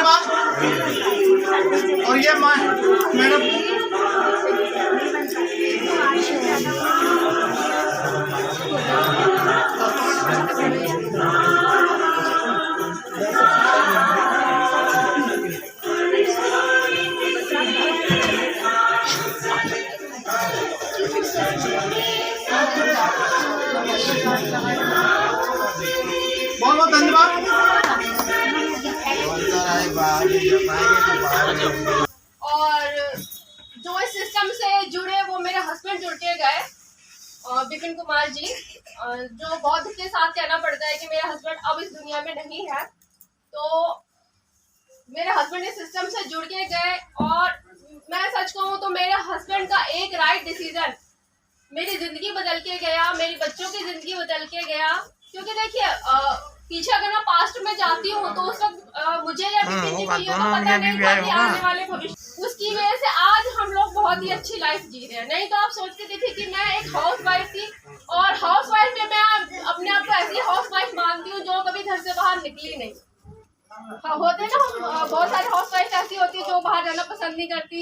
धन्यवाद। और ये मैडम बहुत बहुत धन्यवाद। और जो इस सिस्टम से जुड़े वो मेरे हस्बैंड जुड़ के गए, विपिन कुमार जी, जो बहुत दुख के साथ कहना पड़ता है कि मेरे हस्बैंड अब इस दुनिया में नहीं है। तो मेरे हस्बैंड इस सिस्टम से जुड़ के गए और मैं सच कहूँ तो मेरे हस्बैंड का एक राइट डिसीजन मेरी जिंदगी बदल के गया, मेरी बच्चों की जिंदगी बदल के गया। क्योंकि देखिए पीछे अगर मैं पास्ट में जाती हूँ तो उस वक्त मुझे या विपिन जी को ये तो पता नहीं था कि आने वाले भविष्य, उसकी वजह से आज हम लोग बहुत ही अच्छी लाइफ जी रहे हैं। नहीं तो आप सोचते थे कि मैं एक हाउस वाइफ थी, और हाउस वाइफ में मैं अपने आप को ऐसी हाउस वाइफ मानती हूँ जो कभी घर से बाहर निकली नहीं। होते ना हम बहुत सारे हाउस वाइफ ऐसी होती है जो बाहर जाना पसंद नहीं करती,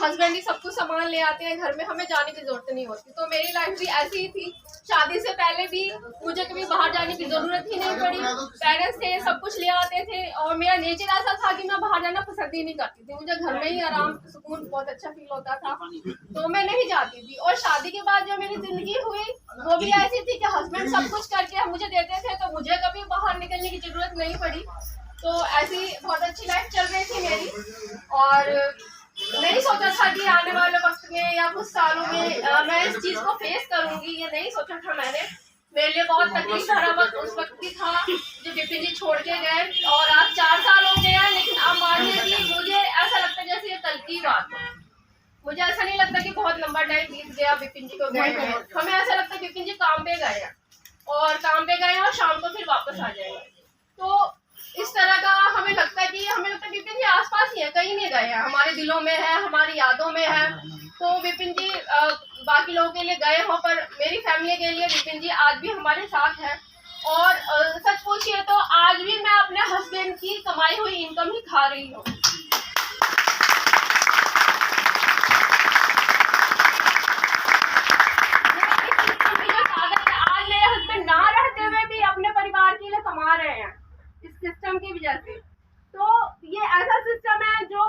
हस्बैंड ही सब कुछ सामान ले आते हैं घर में, हमें जाने की जरूरत नहीं होती। तो मेरी लाइफ भी ऐसी ही थी। शादी से पहले भी मुझे कभी बाहर जाने की जरूरत ही नहीं पड़ी। पेरेंट्स थे, सब कुछ ले आते थे, और मेरा नेचर ऐसा था कि मैं बाहर जाना पसंद ही नहीं करती थी। मुझे घर में ही आराम सुकून बहुत अच्छा फील होता था, तो मैं नहीं जाती थी। और शादी के बाद जो मेरी जिंदगी हुई वो भी ऐसी थी कि हस्बैंड सब कुछ करके मुझे देते थे, तो मुझे कभी बाहर निकलने की जरूरत नहीं पड़ी। तो ऐसी बहुत अच्छी लाइफ चल रही थी मेरी। और नहीं सोचा था कि आने वाले वक्त में या कुछ सालों में मैं इस चीज को फेस करूंगी, ये नहीं सोचा था मैंने। मेरे लिए बहुत तकलीफ भरा वक्त उस वक्त भी था जब विपिन जी छोड़ के गए, और आज 4 साल हो गए हैं। लेकिन अब मानिए कि मुझे ऐसा लगता है जैसे ये कल की बात हो। मुझे ऐसा नहीं लगता कि बहुत लंबा टाइम बीत गया विपिन जी को गए हैं। हमें ऐसा लगता है विपिन जी काम पे गए हैं, और काम पे गए हैं और शाम को फिर वापस आ जाएंगे। तो इस तरह का हमें लगता है विपिन जी आसपास ही है, कहीं नहीं गए हैं, हमारे दिलों में है, हमारी यादों में है। तो विपिन जी बाकी लोगों के लिए गए हो, पर मेरी फैमिली के लिए विपिन जी आज भी हमारे साथ है। और सच पूछिए तो आज भी मैं अपने हस्बैंड की कमाई हुई इनकम ही खा रही हूँ। आज मेरे हस्बैंड ना रहते हुए भी अपने परिवार के लिए कमा रहे हैं इस सिस्टम की वजह से। तो ये ऐसा सिस्टम है जो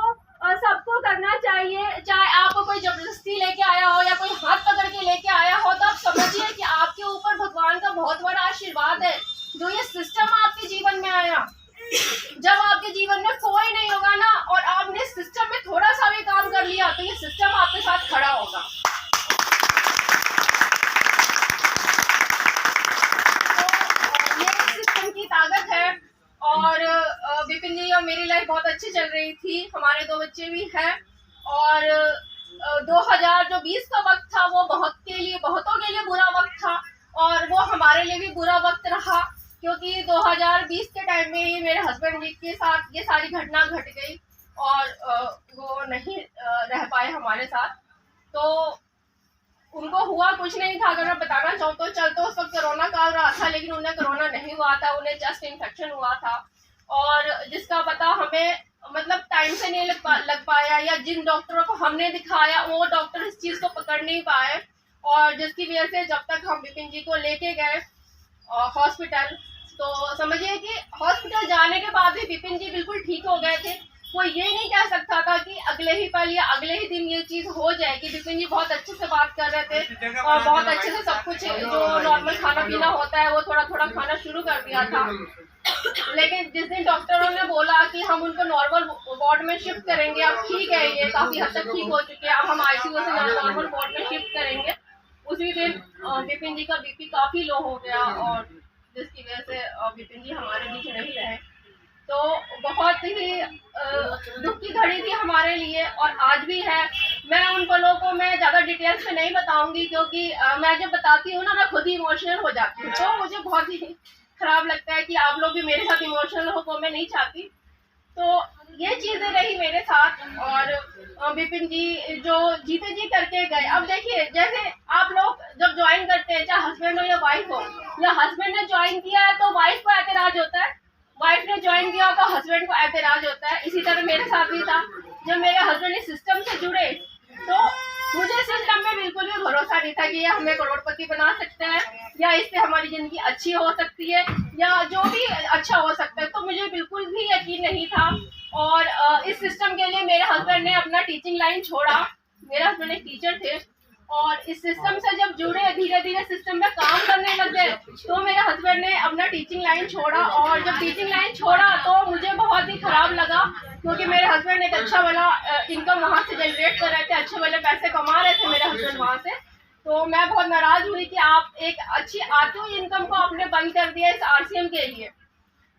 सबको करना चाहिए, चाहे आपको कोई जबरदस्ती लेके आया हो या कोई हाथ पकड़ के लेके आया हो, तो आप समझिए कि आपके ऊपर भगवान का बहुत बड़ा आशीर्वाद है जो ये सिस्टम आपके जीवन में आया। जब आपके जीवन में कोई नहीं होगा ना, और आपने सिस्टम में थोड़ा सा भी काम कर लिया, तो ये सिस्टम आपके साथ खड़ा होगा। तो ये सिस्टम की ताकत है। और विपिन जी और मेरी लाइफ बहुत अच्छी चल रही थी, हमारे 2 बच्चे भी हैं। और 2020 का वक्त था वो बहुतों के लिए बुरा वक्त था, और वो हमारे लिए भी बुरा वक्त रहा। क्योंकि 2020 के टाइम में ही मेरे हस्बैंड जी के साथ ये सारी घटना घट गई, और वो नहीं रह पाए हमारे साथ। तो उनको हुआ कुछ नहीं था, अगर मैं बताना चाहूँ तो चलते उस वक्त कोरोना काल रहा था, लेकिन उन्हें कोरोना नहीं हुआ था, उन्हें जस्ट इन्फेक्शन हुआ था। और जिसका पता हमें मतलब टाइम से नहीं लग पाया, या जिन डॉक्टरों को हमने दिखाया वो डॉक्टर इस चीज़ को पकड़ नहीं पाए, और जिसकी वजह से जब तक हम विपिन जी को लेके गए हॉस्पिटल, तो समझिए कि हॉस्पिटल जाने के बाद भी विपिन जी बिल्कुल ठीक हो गए थे। कोई ये नहीं कह सकता था कि अगले ही पल या अगले ही दिन ये चीज हो जाएगी। विपिन जी बहुत अच्छे से बात कर रहे थे, और बहुत अच्छे से सब कुछ जो नॉर्मल खाना पीना होता है वो थोड़ा थोड़ा खाना शुरू कर दिया था। लेकिन जिस दिन डॉक्टरों ने बोला कि हम उनको नॉर्मल वार्ड में शिफ्ट करेंगे, अब ठीक है, ये काफी हद तक ठीक हो चुके हैं, अब हम आईसीयू से नॉर्मल वार्ड में शिफ्ट करेंगे, उसी दिन विपिन जी का बीपी काफी लो हो गया, और जिसकी वजह से विपिन जी हमारे बीच नहीं रहे। तो बहुत ही दुख की घड़ी थी हमारे लिए, और आज भी है। मैं उन पलों को मैं ज़्यादा डिटेल्स में नहीं बताऊंगी, क्योंकि मैं जब बताती हूँ ना मैं खुद ही इमोशनल हो जाती हूँ, तो मुझे बहुत ही खराब लगता है कि आप लोग भी मेरे साथ इमोशनल हो, तो मैं नहीं चाहती। तो ये चीज़ें रही मेरे साथ। और विपिन जी जो जीते जी करके गए। अब देखिए, जैसे आप लोग जब ज्वाइन करते हैं, चाहे हस्बैंड हो या वाइफ हो, या हस्बैंड ने ज्वाइन किया है तो वाइफ को ऐतराज होता है, वाइफ ने ज्वाइन किया तो हस्बैंड को ऐतराज होता है। इसी मेरे साथ भी था। जब मेरे हस्बैंड इस सिस्टम से जुड़े तो मुझे सिस्टम में बिल्कुल भी भरोसा नहीं था कि ये हमें करोड़पति बना सकते हैं या इससे हमारी ज़िंदगी अच्छी हो सकती है या जो भी अच्छा हो सकता है, तो मुझे बिल्कुल भी यकीन नहीं था। और इस सिस्टम के लिए मेरे हस्बैंड ने अपना टीचिंग लाइन छोड़ा। मेरे हस्बैंड एक टीचर थे और इस सिस्टम से जब जुड़े, धीरे धीरे सिस्टम में काम करने लग गए, तो मेरे हस्बैंड ने अपना टीचिंग लाइन छोड़ा। और जब टीचिंग लाइन छोड़ा तो मुझे बहुत ही ख़राब लगा, क्योंकि मेरे हस्बैंड एक अच्छा वाला इनकम वहाँ से जनरेट कर रहे थे, अच्छे वाले पैसे कमा रहे थे मेरे हस्बैंड वहाँ से। तो मैं बहुत नाराज़ हुई कि आप एक अच्छी आती हुई इनकम को आपने बंद कर दिया इस RCM के लिए,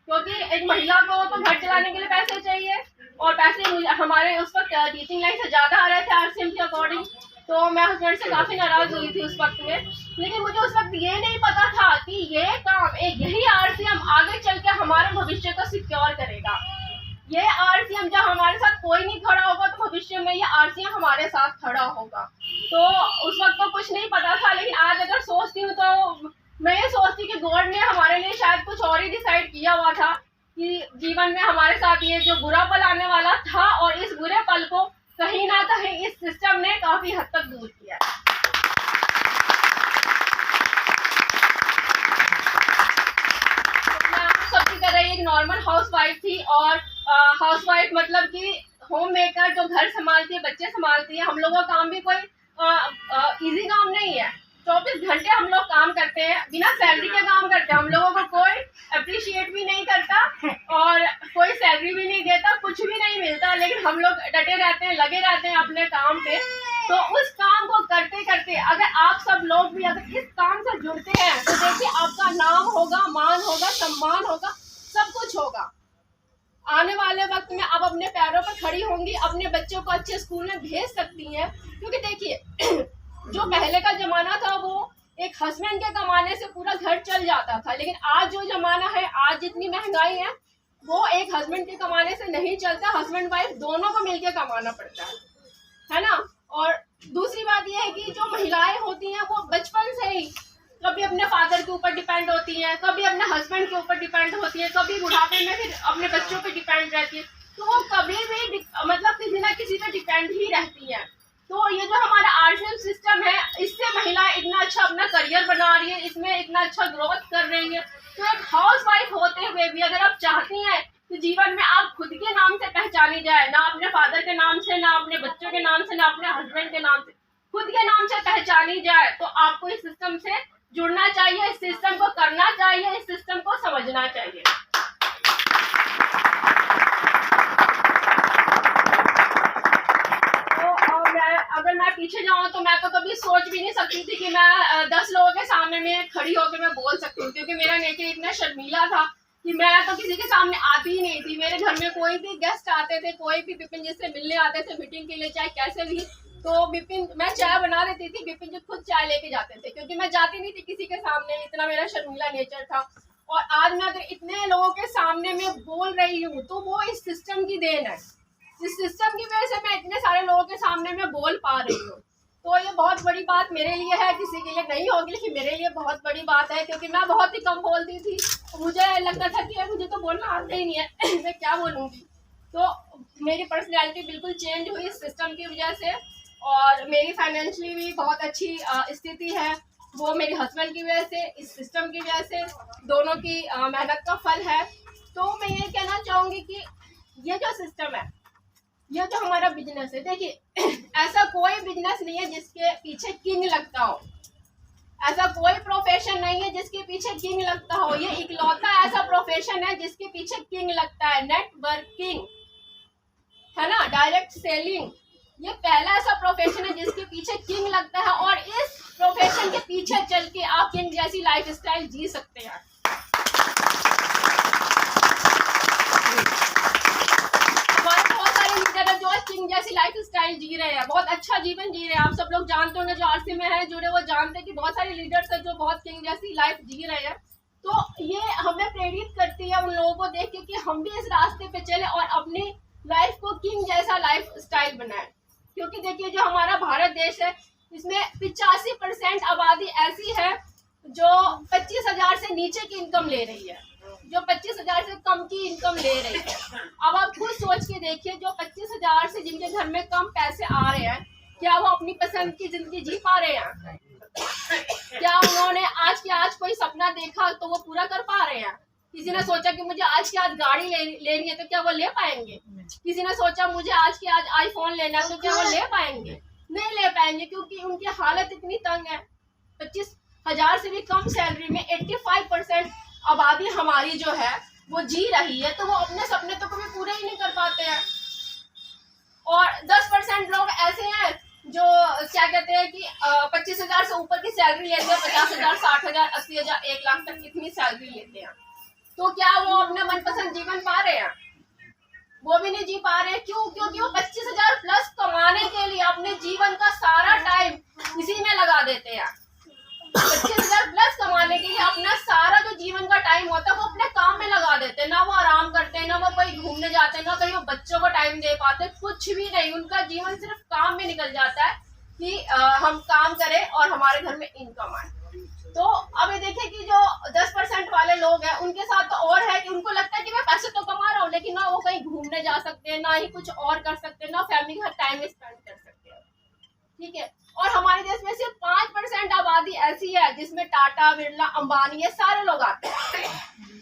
क्योंकि एक महिला को तो घर चलाने के लिए पैसे चाहिए और पैसे हमारे उस वक्त टीचिंग लाइन से ज़्यादा आ रहे थे RCM के अकॉर्डिंग। तो मैं हस्बैंड से काफ़ी नाराज़ हुई थी उस वक्त में। लेकिन मुझे उस वक्त ये नहीं पता था कि ये काम, एक यही RCM आगे चल के हमारे भविष्य को सिक्योर करेगा। ये RCM जब हमारे साथ कोई नहीं खड़ा होगा तो भविष्य में ये RCM हमारे साथ खड़ा होगा। तो उस वक्त तो कुछ नहीं पता था, लेकिन आज अगर सोचती हूँ तो मैं ये सोचती कि गॉड ने हमारे लिए शायद कुछ और ही डिसाइड किया हुआ था कि जीवन में हमारे साथ ये जो बुरा पल आने वाला था, और इस बुरे पल को कहीं ना कहीं इस सिस्टम ने काफ़ी हद तक दूर किया है। मैं सबकी तरह एक नॉर्मल हाउसवाइफ थी, और हाउसवाइफ मतलब कि होम मेकर जो घर संभालती है, बच्चे संभालती है। हम लोगों का काम भी कोई इजी काम नहीं है। 24 घंटे हम लोग काम करते हैं, बिना सैलरी के काम करते हैं। हम लोगों को कोई अप्रिशिएट भी नहीं करता और कोई सैलरी भी नहीं देता, कुछ भी नहीं मिलता, लेकिन हम लोग डटे रहते हैं, लगे रहते हैं अपने काम पे। तो उस काम को करते करते अगर आप सब लोग भी अगर इस काम से जुड़ते हैं तो देखिए आपका नाम होगा, मान होगा, सम्मान होगा, सब कुछ होगा। आने वाले वक्त में आप अपने पैरों पर खड़ी होंगी, अपने बच्चों को अच्छे स्कूल में भेज सकती हैं। क्योंकि देखिए जो पहले का ज़माना था वो एक हस्बैंड के कमाने से पूरा घर चल जाता था, लेकिन आज जो ज़माना है, आज जितनी महंगाई है, वो एक हस्बैंड के कमाने से नहीं चलता। हस्बैंड वाइफ दोनों को मिलकर कमाना पड़ता है ना। और दूसरी बात यह है कि जो महिलाएं होती हैं वो बचपन से ही कभी अपने फादर के ऊपर डिपेंड होती हैं, कभी अपने हस्बैंड के ऊपर डिपेंड होती हैं, कभी बुढ़ापे में फिर अपने बच्चों पे डिपेंड रहती है। तो वो कभी भी मतलब किसी ना किसी पे डिपेंड ही रहती हैं। तो ये जो हमारा RCM सिस्टम है, इससे महिलाएं इतना अच्छा अपना करियर बना रही है, इसमें इतना अच्छा ग्रोथ कर रही है। तो एक हाउस वाइफ होते हुए भी अगर आप चाहती हैं कि जीवन में आप खुद के नाम से पहचानी जाए, ना अपने फादर के नाम से, ना अपने बच्चों के नाम से, ना अपने हस्बैंड के नाम से, खुद के नाम से पहचानी जाए, तो आपको इस सिस्टम से जुड़ना चाहिए, इस सिस्टम को करना चाहिए, इस सिस्टम को समझना चाहिए। अगर मैं पीछे जाऊँ तो मैं तो कभी सोच भी नहीं सकती थी कि मैं 10 लोगों के सामने में खड़ी होकर मैं बोल सकती हूँ, क्योंकि मेरा नेचर इतना शर्मीला था कि मैं तो किसी के सामने आती ही नहीं थी। मेरे घर में कोई भी गेस्ट आते थे, कोई भी विपिन जिससे मिलने आते थे मीटिंग के लिए, चाहे कैसे भी, तो विपिन, मैं चाय बना देती थी, विपिन जी खुद चाय लेके जाते थे, क्योंकि मैं जाती नहीं थी किसी के सामने, इतना मेरा शर्मीला नेचर था। और आज मैं अगर इतने लोगों के सामने में बोल रही हूँ तो वो इस सिस्टम की देन है। इस सिस्टम की वजह से मैं इतने सारे लोगों के सामने में बोल पा रही हूँ। तो ये बहुत बड़ी बात मेरे लिए है, किसी के लिए नहीं होगी, लेकिन मेरे लिए बहुत बड़ी बात है, क्योंकि मैं बहुत ही कम बोलती थी। मुझे लगता था कि मुझे तो बोलना आता ही नहीं है मैं क्या बोलूँगी। तो मेरी पर्सनैलिटी बिल्कुल चेंज हुई इस सिस्टम की वजह से, और मेरी फाइनेंशियली भी बहुत अच्छी स्थिति है, वो मेरे हस्बैंड की वजह से, इस सिस्टम की वजह से, दोनों की मेहनत का फल है। तो मैं ये कहना चाहूँगी कि ये जो सिस्टम है, ये जो हमारा बिजनेस है, देखिए ऐसा कोई बिजनेस नहीं है जिसके पीछे किंग लगता हो, ऐसा कोई प्रोफेशन नहीं है जिसके पीछे किंग लगता हो। ये इकलौता ऐसा प्रोफेशन है जिसके पीछे किंग लगता है। नेटवर्किंग है ना, डायरेक्ट सेलिंग, ये पहला ऐसा प्रोफेशन है जिसके पीछे किंग लगता है, और इस प्रोफेशन के पीछे चल के आप किंग जैसी लाइफ स्टाइल जी सकते हैं। किंग जैसी लाइफ स्टाइल जी रहे हैं, बहुत अच्छा जीवन जी रहे हैं। आप सब लोग जानते होंगे, जो RCM में है जुड़े, वो जानते हैं कि बहुत सारे लीडर्स हैं जो बहुत किंग जैसी लाइफ जी रहे हैं। तो ये हमें प्रेरित करती है उन लोगों को देख के कि हम भी इस रास्ते पे चले और अपनी लाइफ को किंग जैसा लाइफ स्टाइल बनाए। क्योंकि देखिए जो हमारा भारत देश है, इसमें 85% आबादी ऐसी है जो 25,000 से नीचे की इनकम ले रही है। जो 25,000 25,000 से कम की इनकम ले रही है। अब आप खुद सोच के देखिए, जो 25,000 से जिनके घर में कम पैसे आ रहे हैं, क्या वो अपनी पसंद की जिंदगी जी पा रहे हैं? क्या उन्होंने आज के आज कोई सपना देखा तो वो पूरा कर पा रहे हैं? किसी ने सोचा कि मुझे आज की आज गाड़ी लेनी है, तो क्या वो ले पाएंगे? किसी ने सोचा मुझे आज की आज आईफोन लेना है, तो क्या वो ले पाएंगे? नहीं ले पाएंगे, क्योंकि उनकी हालत इतनी तंग है। 25,000 से भी कम सैलरी में 85% आबादी हमारी जो है वो जी रही है, तो वो अपने सपने तो कभी पूरे ही नहीं कर पाते हैं। और 10% लोग ऐसे हैं जो क्या कहते हैं कि 25,000 से ऊपर की सैलरी लेते हैं, 50,000, 60,000, 80,000, 1 लाख तक इतनी सैलरी लेते हैं। तो क्या वो अपने मनपसंद जीवन पा रहे हैं? वो भी नहीं जी पा रहे। क्यों? क्योंकि वो 25,000 प्लस कमाने के लिए अपने जीवन का सारा टाइम इसी में लगा देते हैं। 25,000 प्लस कमाने के लिए अपना सारा जो जीवन का टाइम होता है वो अपने काम में लगा देते हैं। ना वो आराम करते हैं, ना वो कहीं घूमने जाते हैं, ना कहीं वो बच्चों को टाइम दे पाते, कुछ भी नहीं। उनका जीवन सिर्फ काम में निकल जाता है कि हम काम करें और हमारे घर में इनकम आए। तो अब ये देखिए कि जो 10% वाले लोग हैं उनके साथ तो और है कि उनको लगता है कि मैं पैसे तो कमा रहा हूँ, लेकिन ना वो कहीं घूमने जा सकते हैं, ना ही कुछ और कर सकते हैं, ना फैमिली के साथ टाइम स्पेंड कर सकते हैं। ठीक है। और हमारे देश में सिर्फ 5% आबादी ऐसी है जिसमें टाटा, बिरला, अंबानी ये सारे लोग आते हैं।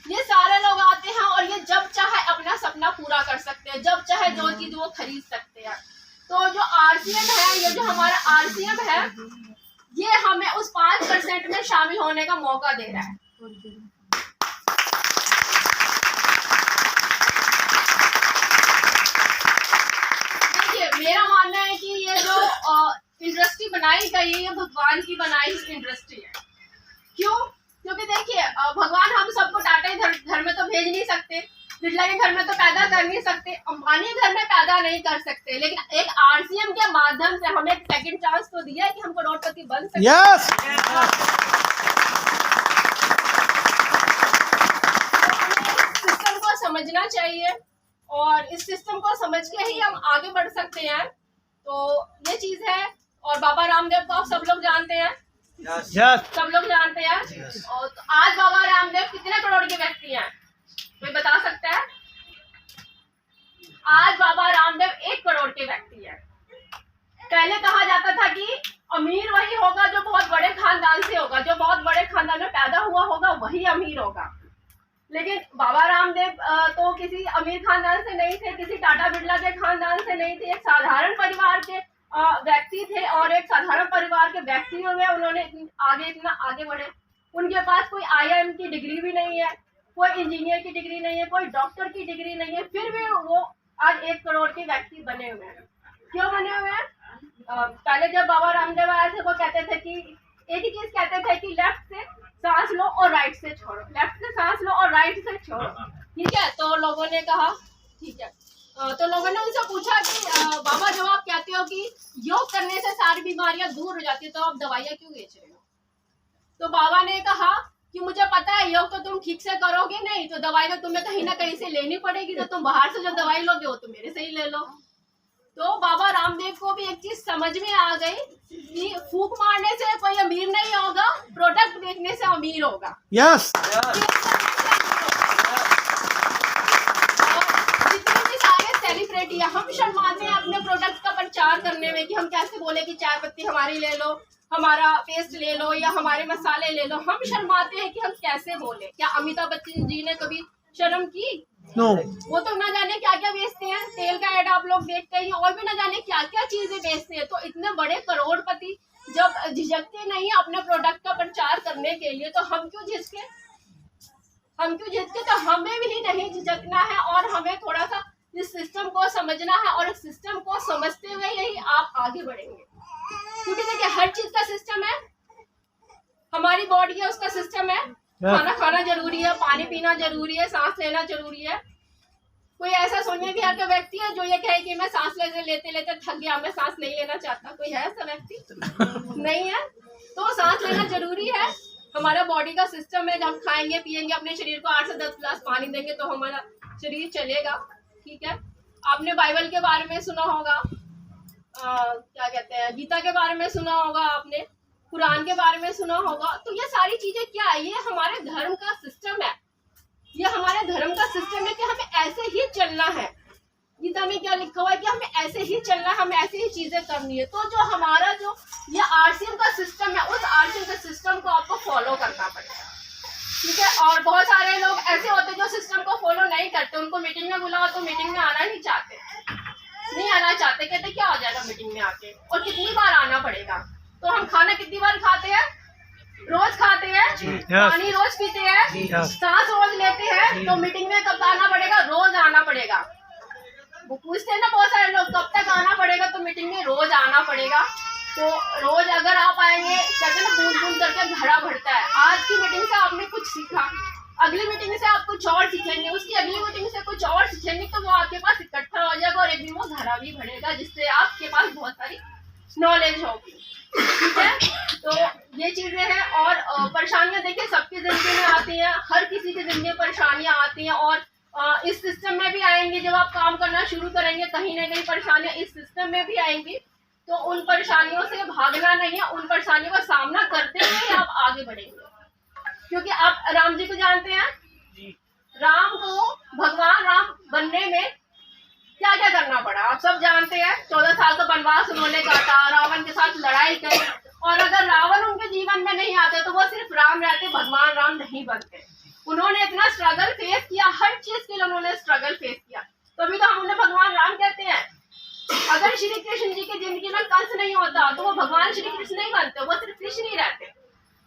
ये सारे लोग आते हैं और ये जब चाहे अपना सपना पूरा कर सकते हैं, जब चाहे जो चीज वो खरीद सकते हैं। तो जो आरसीएम है, ये जो हमारा आरसीएम है, ये हमें उस 5% में शामिल होने का मौका दे रहा है। देखिए, मेरा मानना है कि ये जो इंडस्ट्री बनाई गई है, ये भगवान की बनाई हुई इंडस्ट्री है। क्यों? क्योंकि देखिए, भगवान हम सबको टाटा घर में तो भेज नहीं सकते, बिरला के घर में तो पैदा कर नहीं सकते, अंबानी घर में पैदा नहीं कर सकते, लेकिन एक आरसीएम के माध्यम से हमें एक सेकंड चांस तो दिया है कि हम करोड़पति बन सकते हैं। यस। सिस्टम को समझना चाहिए और इस सिस्टम को समझ के ही हम आगे बढ़ सकते हैं। तो ये चीज है। और बाबा रामदेव को आप सब लोग जानते हैं। यस। सब लोग जानते हैं। और तो आज बाबा रामदेव कितने करोड़ के व्यक्ति हैं? कोई बता सकता है? आज बाबा रामदेव 1 करोड़ के व्यक्ति हैं। पहले कहा जाता था कि अमीर वही होगा जो बहुत बड़े खानदान से होगा, जो बहुत बड़े खानदान में पैदा हुआ होगा वही अमीर होगा। लेकिन बाबा रामदेव तो किसी अमीर खानदान से नहीं थे, किसी टाटा बिरला के खानदान से नहीं थे, एक साधारण परिवार के व्यक्ति थे। और एक साधारण परिवार के व्यक्तियों में उन्होंने इतना आगे बढ़े। उनके पास कोई IIM की डिग्री भी नहीं है, कोई इंजीनियर की डिग्री नहीं है, कोई डॉक्टर की डिग्री नहीं है, फिर भी वो आज 1 करोड़ के व्यक्ति बने हुए हैं। क्यों बने हुए हैं? पहले जब बाबा रामदेव आए थे वो कहते थे कि एक ही चीज कहते थे कि लेफ्ट से सांस लो और राइट से छोड़ो, लेफ्ट से सांस लो और राइट से छोड़ो। ठीक है। तो लोगों ने कहा ठीक है। तो लोगों ने उनसे पूछा कि बाबा, जब आप कहते हो कि योग करने से सारी बीमारियां दूर हो जाती है, तो आप दवाइयां क्यों बेच रहे हो? तो बाबा ने कहा कि मुझे पता है योग तो तुम ठीक से करोगे नहीं, तो दवाई तो तुम्हें कहीं ना कहीं से लेनी पड़ेगी, तो तुम बाहर से जो दवाई लोगे वो तो मेरे से ही ले लो। तो बाबा रामदेव को भी एक चीज समझ में आ गई कि फूंक मारने से कोई अमीर नहीं होगा, प्रोडक्ट बेचने से अमीर होगा। यस। जितने भी सारे सेलिब्रिटी है, हम शर्माते हैं अपने प्रोडक्ट का प्रचार करने में कि हम कैसे बोले कि चाय पत्ती हमारी ले लो, हमारा पेस्ट ले लो या हमारे मसाले ले लो। हम शर्माते हैं कि हम कैसे बोले। क्या अमिताभ बच्चन जी ने कभी शर्म की? नो। वो तो ना जाने क्या क्या बेचते हैं, तेल का ऐड आप लोग देखते हैं, और भी ना जाने क्या क्या चीजें बेचते हैं। तो इतने बड़े करोड़पति जब झिझकते नहीं है अपने प्रोडक्ट का प्रचार करने के लिए, तो हम क्यों झिझके? तो हमें भी नहीं झिझकना है और हमें थोड़ा सा इस सिस्टम को समझना है, और इस सिस्टम को समझते हुए यही आप आगे बढ़ेंगे। क्योंकि देखिए, हर चीज का सिस्टम है। हमारी बॉडी है, उसका सिस्टम है। खाना खाना जरूरी है, पानी पीना जरूरी है, सांस लेना जरूरी है। कोई ऐसा सोनिया विहार का व्यक्ति है जो ये कहे कि मैं सांस लेते लेते थक गया, मैं सांस नहीं लेना चाहता? कोई है ऐसा व्यक्ति? नहीं है। तो सांस लेना जरूरी है। हमारा बॉडी का सिस्टम है। जब हम खाएंगे पिएंगे, अपने शरीर को 8 से 10 गिलास पानी देंगे तो हमारा शरीर चलेगा। ठीक है। आपने बाइबल के बारे में सुना होगा, क्या कहते हैं, गीता के बारे में सुना होगा, आपने कुरान के बारे में सुना होगा। तो ये सारी चीजें क्या है? ये हमारे धर्म का सिस्टम है। ये हमारे धर्म का सिस्टम में कि हमें ऐसे ही चलना है, गीता में क्या लिखा हुआ है कि हमें ऐसे ही चलना है, हमें ऐसे ही चीजें करनी है। तो जो हमारा जो ये आरसीएम का सिस्टम है, उस आरसीएम के सिस्टम को आपको फॉलो करना पड़ेगा, ठीक है। और बहुत सारे लोग ऐसे होते हैं जो सिस्टम को फॉलो नहीं करते, उनको मीटिंग में बुलाओ तो मीटिंग में आना नहीं चाहते, कहते क्या हो जाएगा मीटिंग में आके, और कितनी बार आना पड़ेगा। तो हम खाना कितनी बार खाते हैं? रोज खाते हैं, पानी रोज पीते हैं, सांस रोज लेते हैं, तो मीटिंग में कब आना पड़ेगा? रोज आना पड़ेगा। वो पूछते हैं ना बहुत सारे लोग कब तक आना पड़ेगा, तो मीटिंग में रोज आना पड़ेगा। तो रोज अगर आप आएंगे, कहते हैं ना बूंद बूंद करके घड़ा भरता है। आज की मीटिंग से आपने कुछ सीखा, अगली मीटिंग से आप कुछ और सीखेंगे, उसकी अगली मीटिंग से कुछ और सीखेंगे, तो वो आपके पास इकट्ठा हो जाएगा और एक दिन वो घड़ा भी भरेगा, जिससे आपके पास बहुत सारी नॉलेज होगी, ठीक है। तो ये चीजें हैं। और परेशानियां देखिए सबकी जिंदगी में आती हैं, हर किसी की जिंदगी में परेशानियां आती हैं, और इस सिस्टम में भी आएंगी। जब आप काम करना शुरू करेंगे, कहीं ना कहीं परेशानियां इस सिस्टम में भी आएंगी, तो उन परेशानियों से भागना नहीं है, उन परेशानियों का सामना करते हुए आप आगे बढ़ेंगे। क्योंकि आप राम जी को जानते हैं, राम को भगवान राम बनने में क्या क्या करना पड़ा आप सब जानते हैं। 14 साल का वनवास उन्होंने काटा, रावण के साथ लड़ाई करी, और अगर रावण उनके जीवन में नहीं आते तो वो सिर्फ राम रहते, भगवान राम नहीं बनते। उन्होंने इतना स्ट्रगल फेस किया, हर चीज के लिए उन्होंने स्ट्रगल फेस किया, तभी तो हम उन्हें भगवान राम कहते हैं। अगर श्री कृष्ण जी की जिंदगी में कंस नहीं होता तो वो भगवान श्री कृष्ण नहीं बनते, वो सिर्फ कृष्ण ही रहते।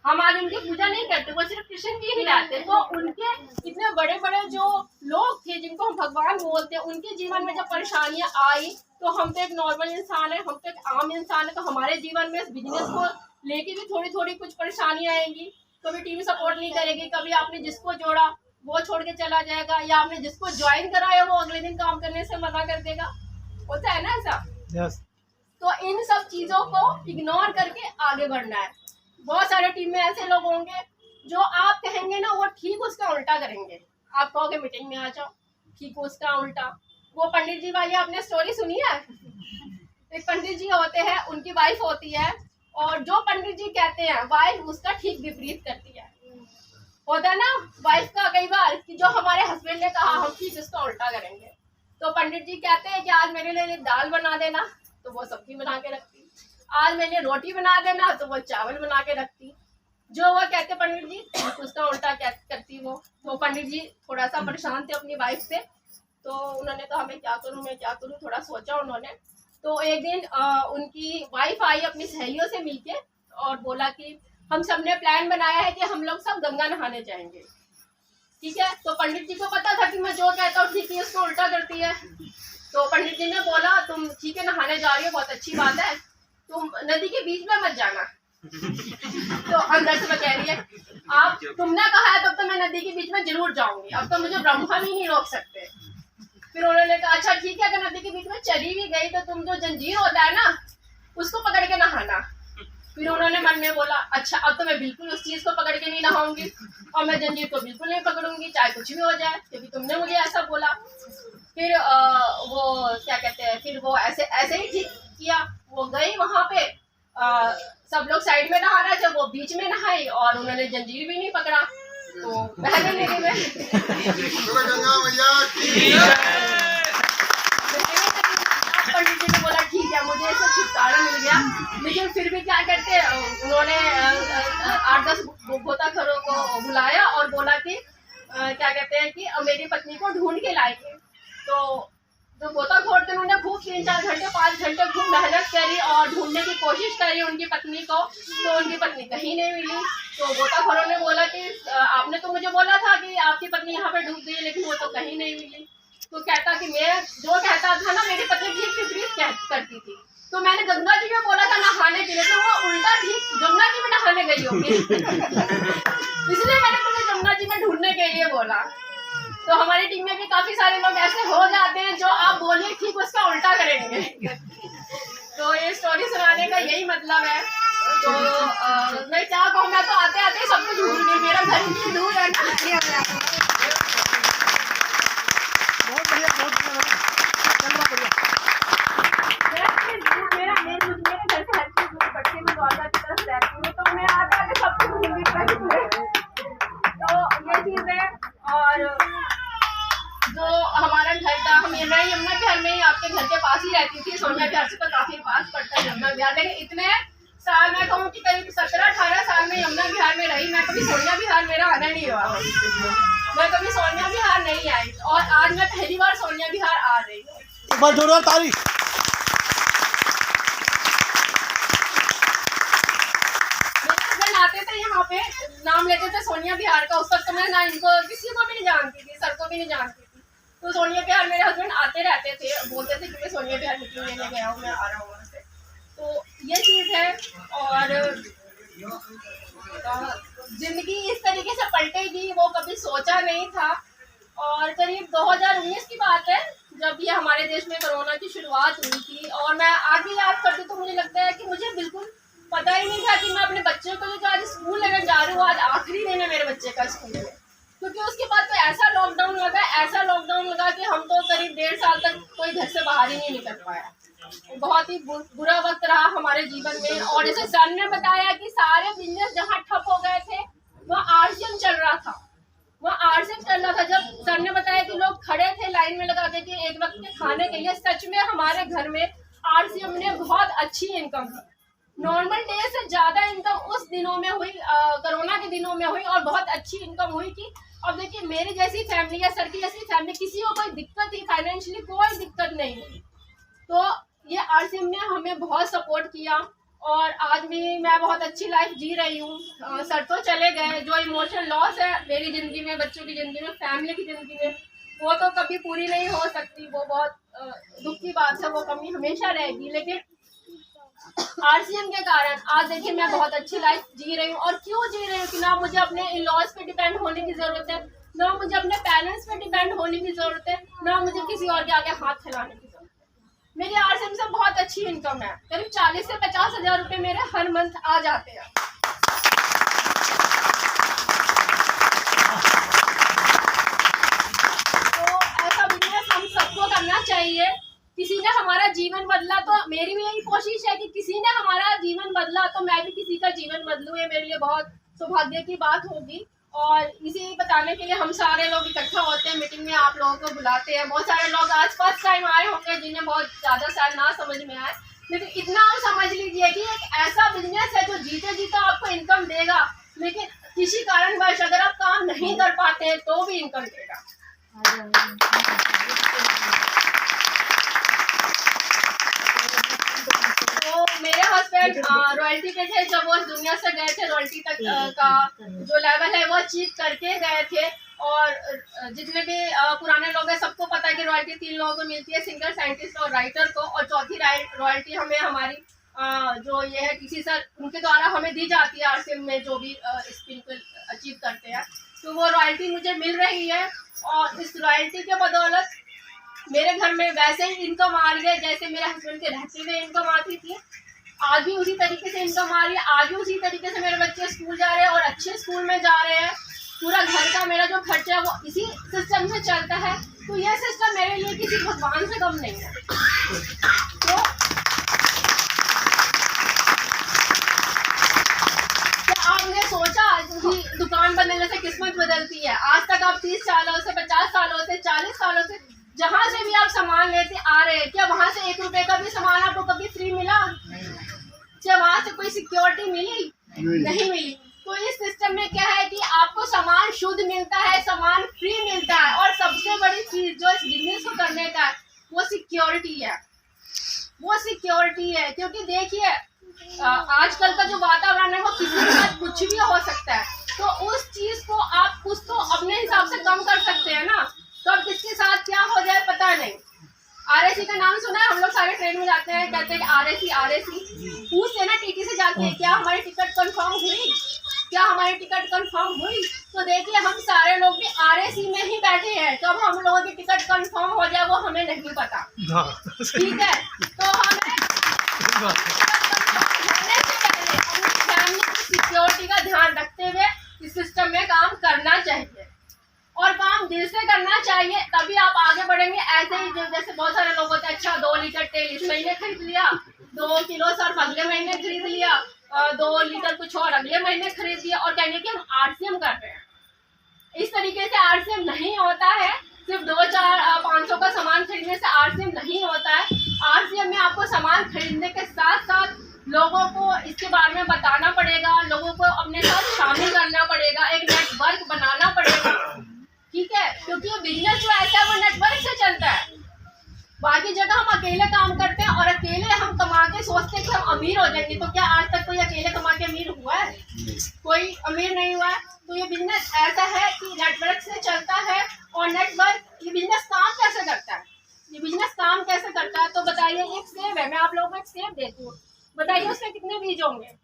हम आज उनकी पूजा नहीं करते, वो सिर्फ कृष्ण जी ही रहते। तो उनके इतने बड़े बड़े जो लोग थे जिनको हम भगवान बोलते हैं, उनके जीवन में जब परेशानियां आई, तो हम तो एक नॉर्मल इंसान है, हम तो एक आम इंसान है, तो हमारे जीवन में इस बिजनेस को लेके भी थोड़ी थोड़ी कुछ परेशानियां आएंगी। कभी टीम सपोर्ट नहीं करेगी, कभी आपने जिसको जोड़ा वो छोड़ के चला जाएगा, या आपने जिसको ज्वाइन कराया वो अगले दिन काम करने से मना कर देगा, होता है ना ऐसा। यस। तो इन सब चीजों को इग्नोर करके आगे बढ़ना है। बहुत सारे टीम में ऐसे लोग होंगे जो आप कहेंगे ना वो ठीक उसका उल्टा करेंगे। आप कहोगे मीटिंग में आ जाओ, ठीक उसका उल्टा। वो पंडित जी वाली आपने स्टोरी सुनी है? एक पंडित जी होते हैं, उनकी वाइफ होती है, और जो पंडित जी कहते हैं वाइफ उसका ठीक विपरीत करती है। होता है ना वाइफ का कई बार कि जो हमारे हस्बैंड ने कहा हम ठीक उसका उल्टा करेंगे। तो पंडित जी कहते हैं कि आज मेरे लिए दाल बना देना, तो वो सब्जी बना के रखती। आज मैंने रोटी बना देना, तो वो चावल बना के रखती। जो वो कहते पंडित जी उसका उल्टा करती वो। तो पंडित जी थोड़ा सा परेशान थे अपनी वाइफ से, तो उन्होंने कहा मैं क्या करूँ, थोड़ा सोचा उन्होंने। तो एक दिन उनकी वाइफ आई अपनी सहेलियों से मिलके और बोला कि हम सब ने प्लान बनाया है कि हम लोग सब गंगा नहाने जाएंगे, ठीक है। तो पंडित जी को पता था कि मैं जो कहता हूँ ठीक है उसको उल्टा करती है। तो पंडित जी ने बोला तुम ठीक है नहाने जा रही हो, बहुत अच्छी बात है, तुम नदी के बीच में मत जाना। तो अंदर से मैं कह रही है आप तुमने कहा है तब तो मैं नदी के बीच में जरूर जाऊंगी, अब तो मुझे ब्रह्मा भी नहीं रोक सकते। फिर उन्होंने कहा अच्छा ठीक है, अगर नदी के बीच में चली भी गई तो तुम जो जंजीर होता है ना उसको पकड़ के नहाना। फिर उन्होंने मन में बोला अच्छा अब तो मैं बिल्कुल उस चीज को पकड़ के नहीं नहाऊंगी, और मैं जंजीर को बिल्कुल नहीं पकड़ूंगी चाहे कुछ भी हो जाए, क्योंकि तुमने मुझे ऐसा बोला। फिर वो क्या कहते हैं, फिर वो ऐसे ही ठीक किया। वो गई वहां पे, सब लोग साइड में नहा रहे थे, वो बीच में नहाई और उन्होंने जंजीर भी नहीं पकड़ा, तो बहने लगे पंडित जी ने बोला ठीक है मुझे इससे छुटकारा मिल गया। लेकिन फिर भी क्या करते उन्होंने 8-10 गोताखोरों को बुलाया और बोला कि क्या कहते हैं कि मेरी पत्नी को ढूंढ के लाएंगे। तो जो गोताखोर थे उन्होंने खूब 3-4 घंटे 5 घंटे खूब मेहनत करी और ढूंढने की कोशिश करी उनकी पत्नी को, तो उनकी पत्नी कहीं नहीं मिली। तो गोताखोरों ने बोला कि आपने तो मुझे बोला था कि आपकी पत्नी यहाँ पे डूब गई, लेकिन वो तो कहीं नहीं मिली। तो कहता कि मैं जो कहता था ना मेरी पत्नी ठीक विपरीत करती थी, तो मैंने गंगा जी में बोला था नहाने के लिए, तो वो उल्टा ठीक गंगा जी में नहाने गई होगी। इसलिए मैंने तुम्हें गंगा जी में ढूंढने के लिए बोला। तो हमारी टीम में भी काफी सारे लोग ऐसे हो जाते हैं जो आप बोलिए ठीक उसका उल्टा करेंगे। तो ये स्टोरी सुनाने का यही मतलब है। तो मैं क्या कहूँ, मैं तो आते आते सब कुछ भूल गई, मेरा घर इतनी दूर है ना। बहुत बढ़िया, बहुत बढ़िया, चल रहा बढ़िया। मेरे घर से हर चीज दूर पड़ती है, मैं द्वारका की तरफ रहती हूँ, तो मैं आते आते सब कुछ भूल गई। तो ये चीज है। और पास ही रहती थी, सोनिया विहार से तो काफी पास पड़ता है यमुना विहार, लेकिन इतने साल मैं कहूँ कि करीब 17-18 साल में यमुना विहार में रही, मैं कभी सोनिया विहार मेरा आना नहीं हुआ, मैं कभी सोनिया विहार नहीं आई, और आज मैं पहली बार सोनिया विहार आ रही हूँ। एक बार जोरदार ताली। आते थे यहाँ पे, नाम लेते थे सोनिया विहार का, उस वक्त तो मैं ना इनको किसी को भी नहीं जानती थी, सर को भी नहीं जानती थी, तो सोनिया विहार मेरे हस्बैंड आते रहते थे, बोलते थे कि मैं सोनिया विहार मीटिंग लेने गया हूँ, मैं आ रहा हूँ वहाँ से। तो ये चीज़ है, और जिंदगी इस तरीके से पलटेगी वो कभी सोचा नहीं था। और करीब 2019 की बात है जब ये हमारे देश में कोरोना की शुरुआत हुई थी, और मैं आज भी याद करती तो मुझे लगता है कि मुझे बिल्कुल पता ही नहीं था कि मैं अपने बच्चे को जो आज स्कूल लेकर जा रही हूँ, आज आखिरी दिन है मेरे बच्चे का स्कूल में, क्योंकि उसके बाद तो ऐसा लॉकडाउन लगा कि हम तो करीब 1.5 साल तक कोई घर से बाहर ही नहीं निकल पाया। बहुत ही बुरा वक्त रहा हमारे जीवन में। और जैसे सर ने बताया कि सारे बिजनेस जहाँ ठप हो गए थे वहाँ आरसीएम चल रहा था, जब सर ने बताया कि लोग खड़े थे लाइन में लगा के एक वक्त के खाने के लिए, सच में हमारे घर में आरसीएम ने बहुत अच्छी इनकम दी, नॉर्मल डे से ज्यादा इनकम उस दिनों में हुई, कोरोना के दिनों में हुई, और बहुत अच्छी इनकम हुई कि अब देखिए मेरी जैसी फैमिली या सर की जैसी फैमिली किसी को कोई दिक्कत ही फाइनेंशियली कोई दिक्कत नहीं हुई। तो ये आरसीएम ने हमें बहुत सपोर्ट किया, और आज भी मैं बहुत अच्छी लाइफ जी रही हूँ। सर तो चले गए, जो इमोशनल लॉस है मेरी ज़िंदगी में, बच्चों की ज़िंदगी में, फैमिली की ज़िंदगी में, वो तो कभी पूरी नहीं हो सकती, वो बहुत दुख की बात है, वो कमी हमेशा रहेगी। लेकिन आरसीएम के कारण आज देखिए मैं बहुत अच्छी लाइफ जी रही हूँ। और क्यों जी रही हूँ कि ना मुझे अपने इन लॉज पे डिपेंड होने की ज़रूरत है, ना मुझे अपने पेरेंट्स पे डिपेंड होने की ज़रूरत है, ना मुझे किसी और के आगे हाथ फैलाने की ज़रूरत है। मेरी आरसीएम से बहुत अच्छी इनकम है, करीब 40 से 50 हज़ार रुपये मेरे हर मंथ आ जाते हैं। तो ऐसा बिजनेस हम सबको करना चाहिए। किसी ने हमारा जीवन बदला तो मेरी भी यही कोशिश है कि किसी ने हमारा जीवन बदला तो मैं भी किसी का जीवन बदलूं, ये मेरे लिए बहुत सौभाग्य की बात होगी। और इसी बताने के लिए हम सारे लोग इकट्ठा होते हैं, मीटिंग में आप लोगों को बुलाते हैं। बहुत सारे लोग आज फर्स्ट टाइम आए होंगे जिन्हें बहुत ज़्यादा शायद ना समझ में आए, लेकिन इतना आप समझ लीजिए कि एक ऐसा बिजनेस है जो जीते जीते आपको इनकम देगा, लेकिन किसी कारणवश अगर आप काम नहीं कर पाते हैं तो भी इनकम देगा। तो मेरे हस्बैंड रॉयल्टी पे थे, जब वो इस दुनिया से गए थे रॉयल्टी तक का जो लेवल है वो अचीव करके गए थे। और जितने भी पुराने लोग हैं सबको पता है कि रॉयल्टी 3 लोगों को मिलती है, सिंगर, साइंटिस्ट और राइटर को, और चौथी रॉयल्टी हमें हमारी जो ये है किसी सर उनके द्वारा हमें दी जाती है आरसीएम में जो भी स्किल को अचीव करते हैं, तो वो रॉयल्टी मुझे मिल रही है। और इस रॉयल्टी के बदौलत मेरे घर में वैसे ही इनकम आ रही है जैसे मेरे हस्बैंड के रहते हुए इनकम आती थी, आज भी उसी तरीके से इनकम आ रही है। आज भी उसी तरीके से मेरे बच्चे स्कूल जा रहे हैं और अच्छे स्कूल में जा रहे हैं। पूरा घर का मेरा जो खर्चा है वो इसी सिस्टम से चलता है। तो यह सिस्टम मेरे लिए किसी भगवान से कम नहीं है। तो क्या आपने सोचा कि दुकान बनने से किस्मत बदलती है? आज तक आप 30 सालों से, 50 सालों से, 40 सालों से जहाँ से भी आप सामान लेते आ रहे हैं, क्या वहाँ से 1 रुपए का भी सामान आपको कभी फ्री मिला? क्या वहाँ से कोई सिक्योरिटी मिली? नहीं मिली। तो इस सिस्टम में क्या है कि आपको सामान शुद्ध मिलता है, सामान फ्री मिलता है, और सबसे बड़ी चीज जो इस बिजनेस को करने का है वो सिक्योरिटी है। वो सिक्योरिटी है क्योंकि देखिए आजकल का जो वातावरण है वो किसी के साथ कुछ भी हो सकता है, तो उस चीज को आप कुछ तो अपने हिसाब से कम कर सकते हैं ना। तो अब किसके साथ क्या हो जाए पता नहीं। आरएसी का नाम सुना है? हम लोग सारे ट्रेन में जाते हैं, कहते हैं आरएसी पूछते ना टीटी से जाके, क्या हमारी टिकट कंफर्म हुई, क्या हमारी टिकट कंफर्म हुई? तो देखिए हम सारे लोग भी आरएसी में ही बैठे हैं, तो अब हम लोगों की टिकट कंफर्म हो जाए वो हमें नहीं पता, ठीक है। तो हमें होने से पहले अपनी फैमिली की सिक्योरिटी का ध्यान रखते हुए इस सिस्टम में काम करना चाहिए, और काम दिल से करना चाहिए, तभी आप आगे बढ़ेंगे। ऐसे ही जैसे बहुत सारे लोग होते हैं, अच्छा 2 लीटर तेल इस महीने खरीद लिया, 2 किलो सर्फ अगले महीने खरीद लिया, 2 लीटर कुछ और अगले महीने खरीद लिया, और कहेंगे कि हम आरसीएम कर रहे हैं। इस तरीके से आरसीएम नहीं होता है। सिर्फ 2-4-500 का सामान खरीदने से आरसीएम नहीं होता है। सामान खरीदने के साथ साथ लोगों को इसके बारे में बताना पड़ेगा, लोगों को अपने साथ शामिल करना पड़ेगा, एक नेटवर्क बनाना पड़ेगा, ठीक है, क्योंकि ये बिजनेस जो ऐसा है वो नेटवर्क से चलता है। बाकी जगह हम अकेले काम करते हैं और अकेले हम कमा के सोचते हैं कि हम अमीर हो जाएंगे। तो क्या आज तक कोई अकेले कमा के अमीर हुआ है? कोई अमीर नहीं हुआ है। तो ये बिजनेस ऐसा है कि नेटवर्क से चलता है। और नेटवर्क, ये बिजनेस काम कैसे करता है, ये बिजनेस काम कैसे करता है तो बताइए। एक सेब है, मैं आप लोगों को एक सेब देती हूँ, बताइए उसमें कितने बीज होंगे?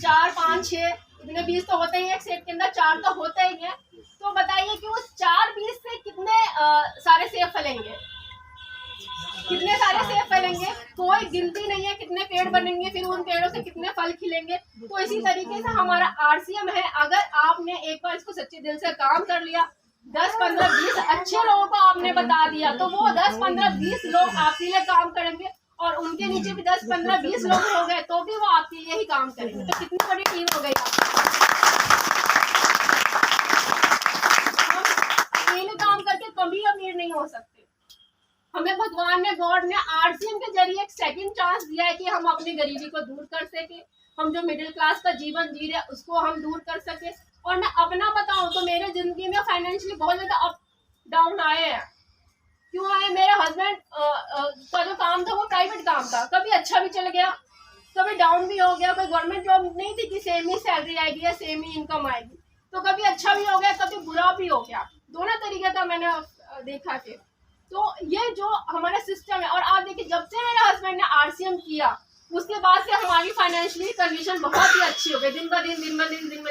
4, 5, 6 इतने बीज तो होते ही है। एक सेब के अंदर 4 तो होते ही है। तो बताइए कि उस 4 बीज से कितने सारे सेब फलेंगे, कितने सारे सेब फलेंगे? कोई गिनती नहीं है। कितने पेड़ बनेंगे, फिर उन पेड़ों से कितने फल खिलेंगे। तो इसी तरीके से हमारा आरसीएम है। अगर आपने एक बार इसको सच्चे दिल से काम कर लिया, 10, 15, 20 अच्छे लोगों को आपने बता दिया, तो वो 10, 15, 20 लोग आपके लिए काम करेंगे। और उनके नीचे भी 10, 15, 20 लोग हो गए तो भी वो आपके लिए ही काम करेंगे। तो कितनी बड़ी टीम हो गई अकेले काम करके कभी अमीर नहीं हो सकते। हमें भगवान ने, गॉड ने आरसीएम के जरिए एक सेकंड चांस दिया है कि हम अपनी गरीबी को दूर कर सके, हम जो मिडिल क्लास का जीवन जी रहे उसको हम दूर कर सके। और मैं अपना बताऊं तो मेरे जिंदगी में फाइनेंशियली बहुत ज्यादा अप डाउन आए हैं। क्यों आए? मेरे हस्बैंड का जो काम था वो प्राइवेट काम था, कभी अच्छा भी चल गया, कभी डाउन भी हो गया। कोई गवर्नमेंट जॉब नहीं थी कि सेम ही सैलरी आएगी या सेम ही इनकम आएगी, तो कभी अच्छा भी हो गया, कभी बुरा भी हो गया। दोनों तरीके का मैंने देखा थे। तो ये जो हमारा सिस्टम है, और आप देखिए जब से मेरे हस्बैंड ने आरसीएम किया उसके बाद से हमारी फाइनेंशियली कंडीशन बहुत ही अच्छी हो गई। दिन ब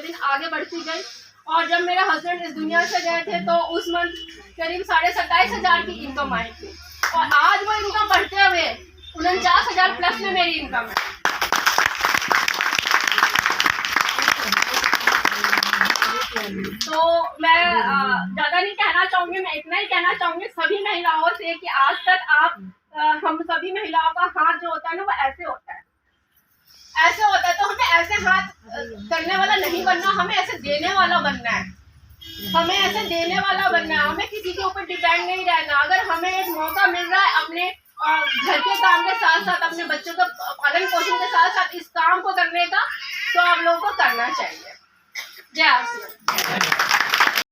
दिन आगे बढ़ती गई। और जब मेरे हस्बैंड इस दुनिया से गए थे तो उस मंथ करीब 27,500 की इनकम आई थी। और आज वो इनकम बढ़ते हुए 49,000 प्लस में मेरी इनकम है। तो मैं ज़्यादा नहीं कहना चाहूँगी, मैं इतना ही कहना चाहूँगी सभी महिलाओं से कि आज तक आप हम सभी महिलाओं का हाथ जो होता है ना वो ऐसे होता है, ऐसे होता है। तो हमें ऐसे हाथ करने वाला नहीं बनना, हमें ऐसे देने वाला बनना है। हमें ऐसे देने वाला बनना है, हमें किसी के ऊपर डिपेंड नहीं रहना। अगर हमें एक मौका मिल रहा है अपने घर के काम के साथ साथ, अपने बच्चों का पालन पोषण के साथ साथ इस काम को करने का, तो आप लोगों को करना चाहिए। जय आरसीएम।